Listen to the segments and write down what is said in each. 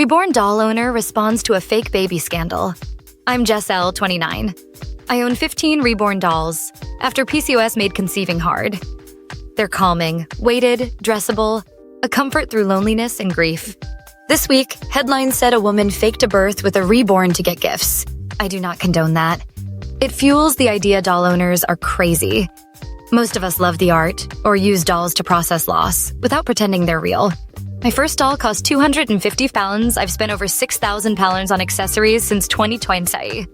Reborn doll owner responds to a fake baby scandal. I'm Jess L, 29. I own 15 reborn dolls after PCOS made conceiving hard. They're calming, weighted, dressable, a comfort through loneliness and grief. This week, headlines said a woman faked a birth with a reborn to get gifts. I do not condone that. It fuels the idea doll owners are crazy. Most of us love the art or use dolls to process loss without pretending they're real. My first doll cost 250 pounds. I've spent over 6,000 pounds on accessories since 2020.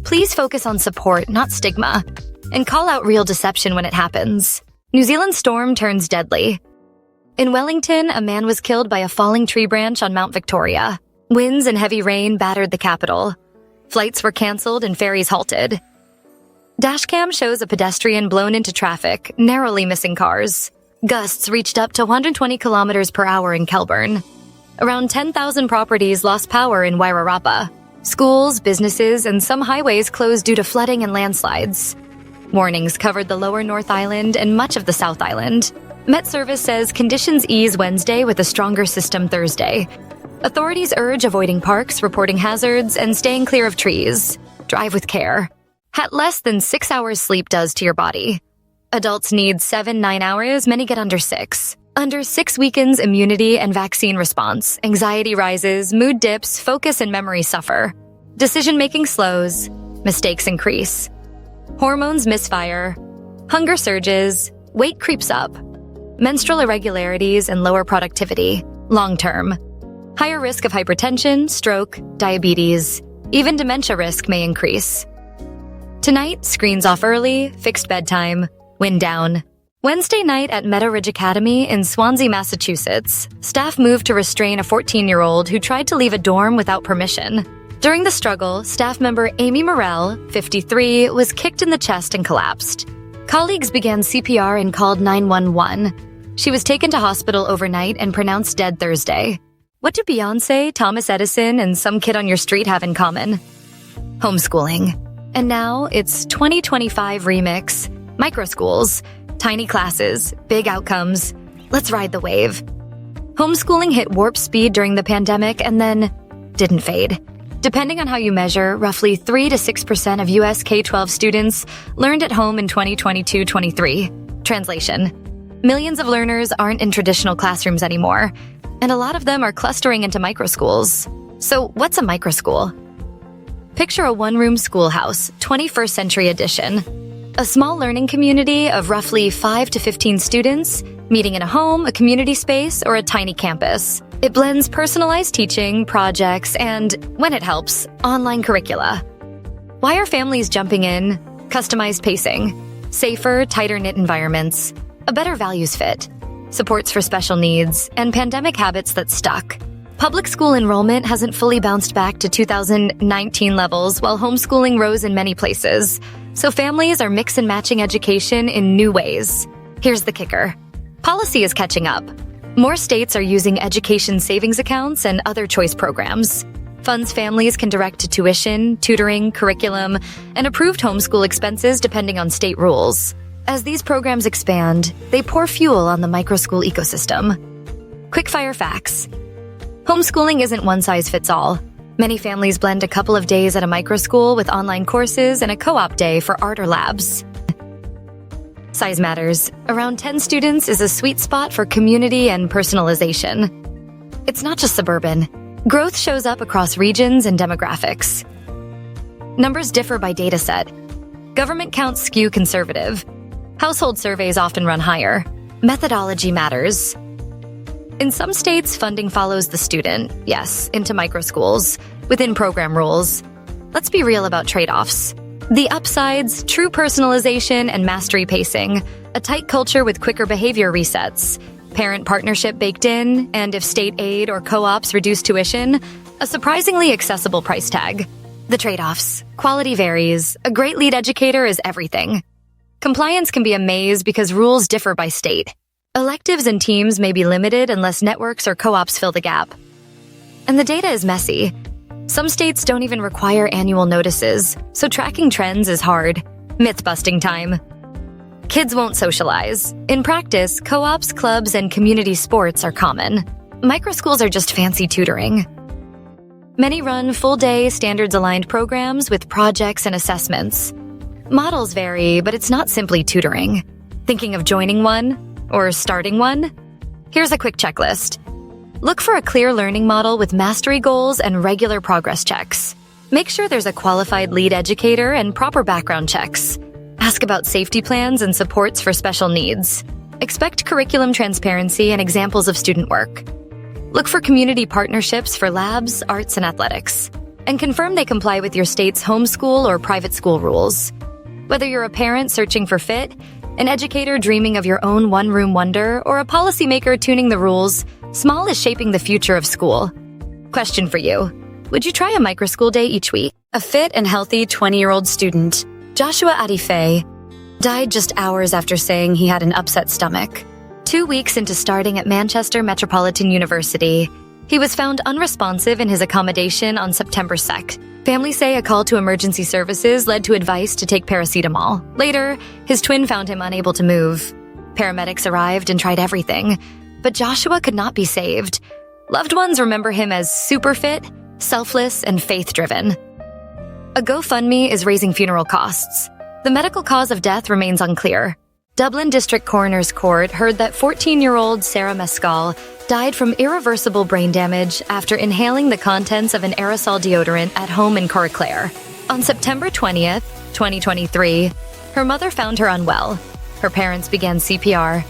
Please focus on support, not stigma, and call out real deception when it happens. New Zealand storm turns deadly. In Wellington, a man was killed by a falling tree branch on Mount Victoria. Winds and heavy rain battered the capital. Flights were cancelled and ferries halted. Dashcam shows a pedestrian blown into traffic, narrowly missing cars. Gusts reached up to 120 kilometers per hour in Kelburn. Around 10,000 properties lost power in Wairarapa. Schools, businesses, and some highways closed due to flooding and landslides. Warnings covered the lower North Island and much of the South Island. Met Service says conditions ease Wednesday with a stronger system Thursday. Authorities urge avoiding parks, reporting hazards, and staying clear of trees. Drive with care. At less than 6 hours sleep does to your body. Adults need 7-9 hours, many get under 6. Under 6 weakens immunity and vaccine response. Anxiety rises, mood dips, focus and memory suffer. Decision-making slows, mistakes increase. Hormones misfire, hunger surges, weight creeps up. Menstrual irregularities and lower productivity, long-term. Higher risk of hypertension, stroke, diabetes, even dementia risk may increase. Tonight, screens off early, fixed bedtime, wind down. Wednesday night at Meadow Ridge Academy in Swansea, Massachusetts, staff moved to restrain a 14-year-old who tried to leave a dorm without permission. During the struggle, staff member Amy Morell, 53, was kicked in the chest and collapsed. Colleagues began CPR and called 911. She was taken to hospital overnight and pronounced dead Thursday. What do Beyoncé, Thomas Edison, and some kid on your street have in common? Homeschooling. And now it's 2025 remix. Microschools, tiny classes, big outcomes. Let's ride the wave. Homeschooling hit warp speed during the pandemic and then didn't fade. Depending on how you measure, roughly 3 to 6% of U.S. K-12 students learned at home in 2022-23. Translation: millions of learners aren't in traditional classrooms anymore, and a lot of them are clustering into microschools. So what's a microschool? Picture a one-room schoolhouse, 21st century edition. A small learning community of roughly 5 to 15 students, meeting in a home, a community space, or a tiny campus. It blends personalized teaching, projects, and, when it helps, online curricula. Why are families jumping in? Customized pacing, safer, tighter-knit environments, a better values fit, supports for special needs, and pandemic habits that stuck. Public school enrollment hasn't fully bounced back to 2019 levels, while homeschooling rose in many places. So families are mix and matching education in new ways. Here's the kicker. Policy is catching up. More states are using education savings accounts and other choice programs. Funds families can direct to tuition, tutoring, curriculum, and approved homeschool expenses depending on state rules. As these programs expand, they pour fuel on the microschool ecosystem. Quickfire facts. Homeschooling isn't one-size-fits-all. Many families blend a couple of days at a microschool with online courses and a co-op day for art or labs. Size matters. Around 10 students is a sweet spot for community and personalization. It's not just suburban. Growth shows up across regions and demographics. Numbers differ by dataset. Government counts skew conservative. Household surveys often run higher. Methodology matters. In some states, funding follows the student, yes, into microschools, within program rules. Let's be real about trade-offs. The upsides, true personalization and mastery pacing, a tight culture with quicker behavior resets, parent partnership baked in, and if state aid or co-ops reduce tuition, a surprisingly accessible price tag. The trade-offs. Quality varies. A great lead educator is everything. Compliance can be a maze because rules differ by state. Electives and teams may be limited unless networks or co-ops fill the gap. And the data is messy. Some states don't even require annual notices, so tracking trends is hard. Myth-busting time. Kids won't socialize. In practice, co-ops, clubs, and community sports are common. Microschools are just fancy tutoring. Many run full-day, standards-aligned programs with projects and assessments. Models vary, but it's not simply tutoring. Thinking of joining one or starting one? Here's a quick checklist. Look for a clear learning model with mastery goals and regular progress checks. Make sure there's a qualified lead educator and proper background checks. Ask about safety plans and supports for special needs. Expect curriculum transparency and examples of student work. Look for community partnerships for labs, arts, and athletics. And confirm they comply with your state's homeschool or private school rules. Whether you're a parent searching for fit, an educator dreaming of your own one-room wonder, or a policymaker tuning the rules, small is shaping the future of school. Question for you. Would you try a microschool day each week? A fit and healthy 20-year-old student, Joshua Adife, died just hours after saying he had an upset stomach. 2 weeks into starting at Manchester Metropolitan University, he was found unresponsive in his accommodation on September 2nd. Families say a call to emergency services led to advice to take paracetamol. Later, his twin found him unable to move. Paramedics arrived and tried everything, but Joshua could not be saved. Loved ones remember him as super fit, selfless, and faith-driven. A GoFundMe is raising funeral costs. The medical cause of death remains unclear. Dublin District Coroner's Court heard that 14-year-old Sarah Mescal died from irreversible brain damage after inhaling the contents of an aerosol deodorant at home in Coraclare. On September 20th, 2023, her mother found her unwell. Her parents began CPR.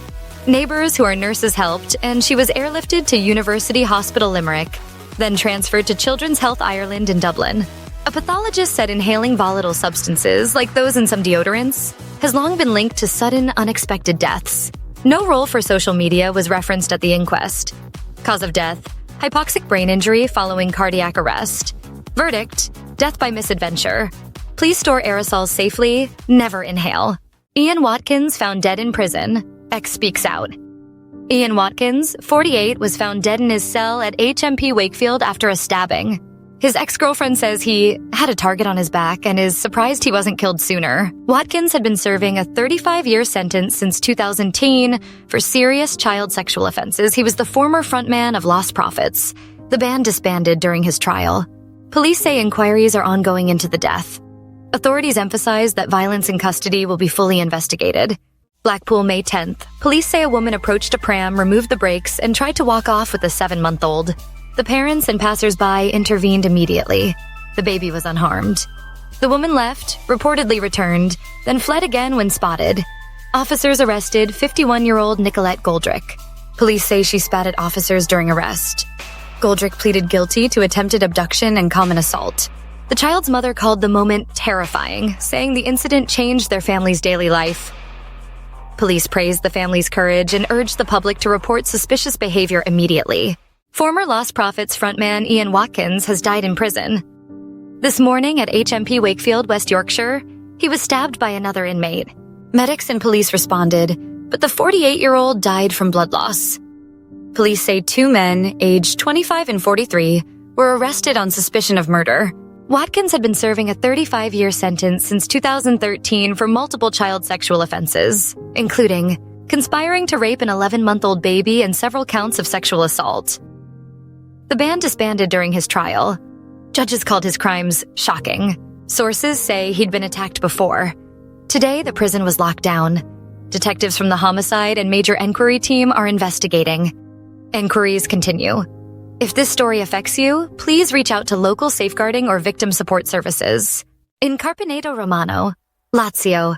Neighbors who are nurses helped, and she was airlifted to University Hospital Limerick, then transferred to Children's Health Ireland in Dublin. A pathologist said inhaling volatile substances, like those in some deodorants, has long been linked to sudden, unexpected deaths. No role for social media was referenced at the inquest. Cause of death: hypoxic brain injury following cardiac arrest. Verdict: death by misadventure. Please store aerosols safely, never inhale. Ian Watkins found dead in prison. X speaks out. Ian Watkins, 48, was found dead in his cell at HMP Wakefield after a stabbing. His ex-girlfriend says he had a target on his back and is surprised he wasn't killed sooner. Watkins had been serving a 35-year sentence since 2010 for serious child sexual offenses. He was the former frontman of Lost Prophets. The band disbanded during his trial. Police say inquiries are ongoing into the death. Authorities emphasize that violence in custody will be fully investigated. Blackpool, May 10th. Police say a woman approached a pram, removed the brakes, and tried to walk off with a 7-month-old. The parents and passers-by intervened immediately. The baby was unharmed. The woman left, reportedly returned, then fled again when spotted. Officers arrested 51-year-old Nicolette Goldrick. Police say she spat at officers during arrest. Goldrick pleaded guilty to attempted abduction and common assault. The child's mother called the moment terrifying, saying the incident changed their family's daily life. Police praised the family's courage and urged the public to report suspicious behavior immediately. Former Lost Prophets frontman Ian Watkins has died in prison. This morning at HMP Wakefield, West Yorkshire, he was stabbed by another inmate. Medics and police responded, but the 48-year-old died from blood loss. Police say 2 men, aged 25 and 43, were arrested on suspicion of murder. Watkins had been serving a 35-year sentence since 2013 for multiple child sexual offenses, including conspiring to rape an 11-month-old baby and several counts of sexual assault. The band disbanded during his trial. Judges called his crimes shocking. Sources say he'd been attacked before. Today, the prison was locked down. Detectives from the homicide and major inquiry team are investigating. Inquiries continue. If this story affects you, please reach out to local safeguarding or victim support services. In Carpenedo Romano, Lazio,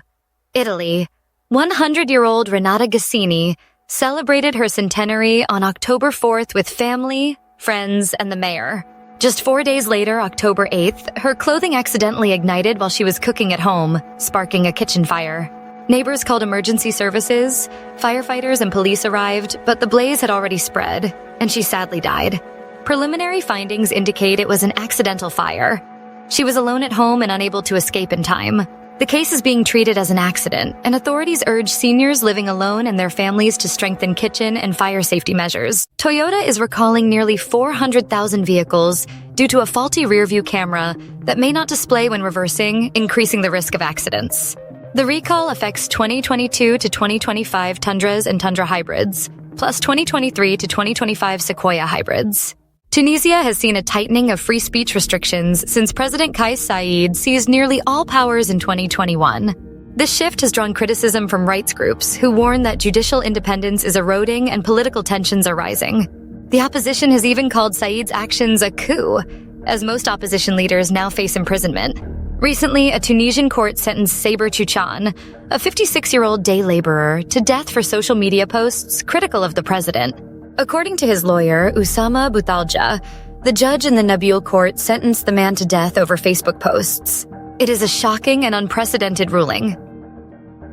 Italy, 100-year-old Renata Gassini celebrated her centenary on October 4th with family, friends, and the mayor. Just 4 days later, October 8th, her clothing accidentally ignited while she was cooking at home, sparking a kitchen fire. Neighbors called emergency services, firefighters and police arrived, but the blaze had already spread, and she sadly died. Preliminary findings indicate it was an accidental fire. She was alone at home and unable to escape in time. The case is being treated as an accident, and authorities urge seniors living alone and their families to strengthen kitchen and fire safety measures. Toyota is recalling nearly 400,000 vehicles due to a faulty rearview camera that may not display when reversing, increasing the risk of accidents. The recall affects 2022 to 2025 Tundras and Tundra hybrids, plus 2023 to 2025 Sequoia hybrids. Tunisia has seen a tightening of free speech restrictions since President Kais Saied seized nearly all powers in 2021. This shift has drawn criticism from rights groups who warn that judicial independence is eroding and political tensions are rising. The opposition has even called Said's actions a coup, as most opposition leaders now face imprisonment. Recently, a Tunisian court sentenced Saber Chouchan, a 56-year-old day laborer, to death for social media posts critical of the president. According to his lawyer, Oussama Boutalja, the judge in the Nabil court sentenced the man to death over Facebook posts. It is a shocking and unprecedented ruling.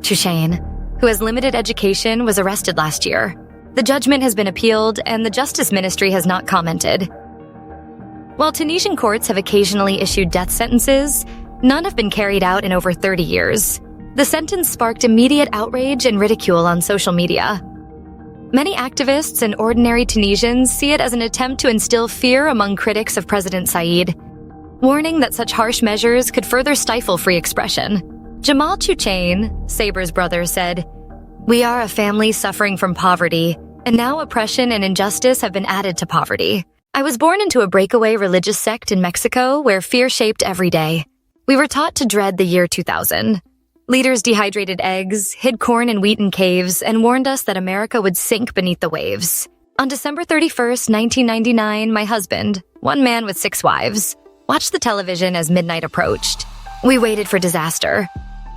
Chouchan, who has limited education, was arrested last year. The judgment has been appealed, and the Justice Ministry has not commented. While Tunisian courts have occasionally issued death sentences, none have been carried out in over 30 years. The sentence sparked immediate outrage and ridicule on social media. Many activists and ordinary Tunisians see it as an attempt to instill fear among critics of President Said, warning that such harsh measures could further stifle free expression. Jamal Chouchan, Saber's brother, said, "We are a family suffering from poverty, and now oppression and injustice have been added to poverty. I was born into a breakaway religious sect in Mexico where fear shaped every day. We were taught to dread the year 2000. Leaders dehydrated eggs, hid corn and wheat in caves, and warned us that America would sink beneath the waves. On December 31st, 1999, my husband, one man with 6 wives, watched the television as midnight approached. We waited for disaster.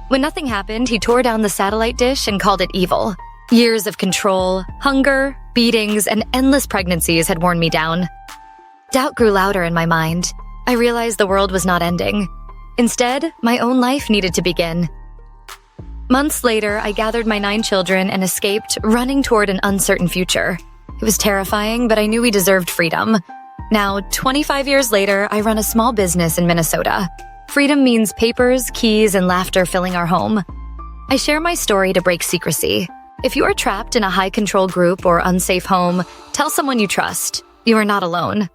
When nothing happened, he tore down the satellite dish and called it evil. Years of control, hunger, beatings, and endless pregnancies had worn me down. Doubt grew louder in my mind. I realized the world was not ending. Instead, my own life needed to begin. Months later, I gathered my 9 children and escaped, running toward an uncertain future. It was terrifying, but I knew we deserved freedom. Now, 25 years later, I run a small business in Minnesota. Freedom means papers, keys, and laughter filling our home. I share my story to break secrecy. If you are trapped in a high-control group or unsafe home, tell someone you trust. You are not alone.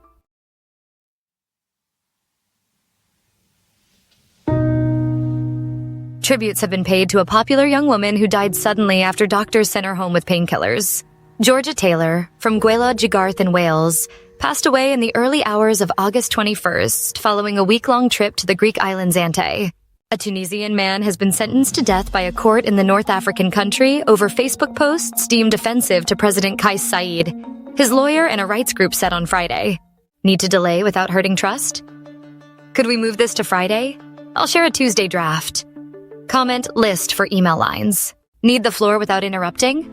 Tributes have been paid to a popular young woman who died suddenly after doctors sent her home with painkillers. Georgia Taylor, from Gweilad Jigarth in Wales, passed away in the early hours of August 21st following a week-long trip to the Greek island Zante. A Tunisian man has been sentenced to death by a court in the North African country over Facebook posts deemed offensive to President Kais Saied, his lawyer and a rights group said on Friday. Need to delay without hurting trust? Could we move this to Friday? I'll share a Tuesday draft. Comment list for email lines. Need the floor without interrupting?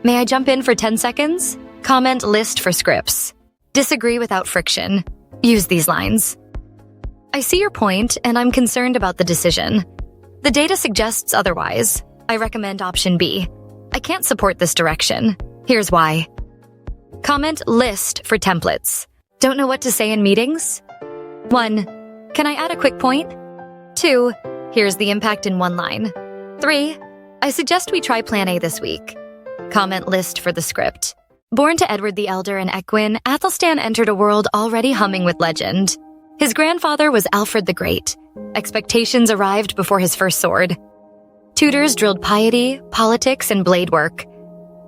May I jump in for 10 seconds? Comment list for scripts. Disagree without friction. Use these lines. I see your point, and I'm concerned about the decision. The data suggests otherwise. I recommend option B. I can't support this direction. Here's why. Comment list for templates. Don't know what to say in meetings? 1. Can I add a quick point? 2. Here's the impact in 1 line. 3. I suggest we try Plan A this week. Comment list for the script. Born to Edward the Elder and Ecgwin, Athelstan entered a world already humming with legend. His grandfather was Alfred the Great. Expectations arrived before his first sword. Tutors drilled piety, politics, and blade work.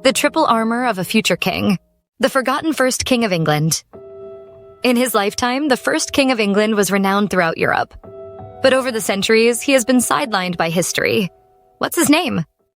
The triple armor of a future king. The forgotten first king of England. In his lifetime, the first king of England was renowned throughout Europe. But over the centuries, he has been sidelined by history. What's his name?